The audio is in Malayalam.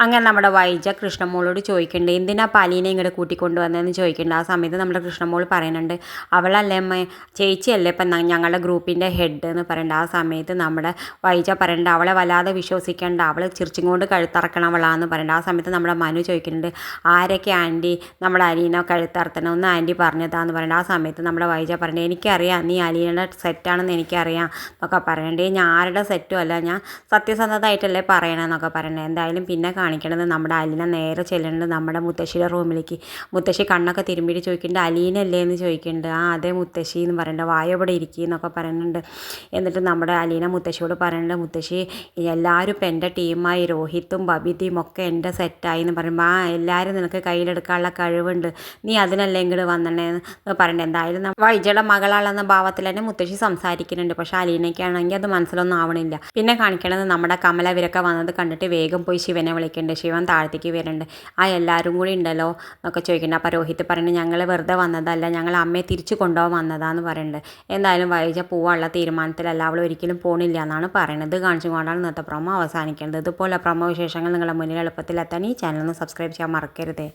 അങ്ങനെ നമ്മുടെ വൈജ കൃഷ്ണമോളോട് ചോദിക്കുന്നുണ്ട് എന്തിനാ പലീനെ ഇങ്ങോട്ട് കൂട്ടിക്കൊണ്ട് വന്നതെന്ന് ചോദിക്കുന്നുണ്ട്. ആ സമയത്ത് നമ്മുടെ കൃഷ്ണമോൾ പറയുന്നുണ്ട് അവളല്ലേ അമ്മ ചേച്ചിയല്ലേ ഇപ്പം ഞങ്ങളുടെ ഗ്രൂപ്പിൻ്റെ ഹെഡ് എന്ന് പറയുന്നുണ്ട്. ആ സമയത്ത് നമ്മുടെ വൈജ പറയുന്നുണ്ട് അവളെ വല്ലാതെ വിശ്വസിക്കേണ്ട, അവൾ ചിരിച്ചും കൊണ്ട് കഴുത്തറക്കണവളാന്ന് പറയുന്നുണ്ട്. ആ സമയത്ത് നമ്മുടെ മനു ചോദിക്കുന്നുണ്ട് ആരൊക്കെ ആൻറ്റി നമ്മുടെ അലീന കഴുത്തറത്തണം ഒന്ന് ആൻറ്റി പറഞ്ഞതാന്ന് പറയുന്നുണ്ട്. ആ സമയത്ത് നമ്മുടെ വൈജ പറയുന്നുണ്ട് എനിക്കറിയാം നീ അലീനയുടെ സെറ്റാണെന്ന് എനിക്കറിയാം എന്നൊക്കെ പറയുന്നുണ്ട്. ഞാൻ ആരുടെ സെറ്റും അല്ല, ഞാൻ സത്യസന്ധമായിട്ടല്ലേ പറയണമെന്നൊക്കെ പറയുന്നുണ്ട്. എന്തായാലും പിന്നെ കാണിക്കണത് നമ്മുടെ അലീന നേരെ ചെല്ലുന്നുണ്ട് നമ്മുടെ മുത്തശ്ശിയുടെ റൂമിലേക്ക്. മുത്തശ്ശി കണ്ണൊക്കെ തിരുമ്പിയിട്ട് ചോദിക്കുന്നുണ്ട് അലീനല്ലേ എന്ന് ചോദിക്കുന്നുണ്ട്. ആ അതെ മുത്തശ്ശി എന്ന് പറയുന്നുണ്ട്, വായ ഇവിടെ ഇരിക്കുക എന്നൊക്കെ പറയുന്നുണ്ട്. എന്നിട്ട് നമ്മുടെ അലീന മുത്തശ്ശിയോട് പറയുന്നുണ്ട് മുത്തശ്ശി എല്ലാവരും ഇപ്പം എൻ്റെ ടീമായി, രോഹിത്തും ബബിതയും ഒക്കെ എൻ്റെ സെറ്റായി എന്ന് പറയുമ്പോൾ ആ എല്ലാവരും നിനക്ക് കയ്യിലെടുക്കാനുള്ള കഴിവുണ്ട്, നീ അതിനല്ലേ ഇങ്ങോട്ട് വന്നണേന്ന് പറയുന്നുണ്ട്. എന്തായാലും വൈജയുടെ മകളാണെന്ന ഭാവത്തിൽ തന്നെ മുത്തശ്ശി സംസാരിക്കുന്നുണ്ട്. പക്ഷേ അലീനയ്ക്കാണെങ്കിൽ അത് മനസ്സിലൊന്നും ആവണില്ല. പിന്നെ കാണിക്കണത് നമ്മുടെ കമല ഇവരൊക്കെ വന്നത് കണ്ടിട്ട് വേഗം പോയി ശിവനെ വിളിക്കുന്നുണ്ട്. ശിവൻ താഴത്തേക്ക് വരുന്നുണ്ട്. ആ എല്ലാവരും കൂടി ഉണ്ടല്ലോ എന്നൊക്കെ ചോദിക്കുന്നുണ്ട്. അപ്പോൾ രോഹിത് പറയുന്നുണ്ട് ഞങ്ങൾ വെറുതെ വന്നതല്ല, ഞങ്ങൾ അമ്മയെ തിരിച്ചു കൊണ്ടുപോകാൻ വന്നതാന്ന് പറയുന്നുണ്ട്. എന്തായാലും വൈജ പോവാനുള്ള തീരുമാനത്തിലല്ല, അവൾ ഒരിക്കലും പോണില്ല എന്നാണ് പറയുന്നത്. കാണിച്ചുകൊണ്ടാണ് ഇന്നത്തെ പ്രൊമോ അവസാനിക്കേണ്ടത്. ഇതുപോലെ പ്രൊമോ വിശേഷങ്ങൾ നിങ്ങളുടെ മുന്നിൽ എളുപ്പത്തിലെത്താൻ ഈ ചാനൽ ഒന്ന് സബ്സ്ക്രൈബ് ചെയ്യാൻ മറക്കരുത്.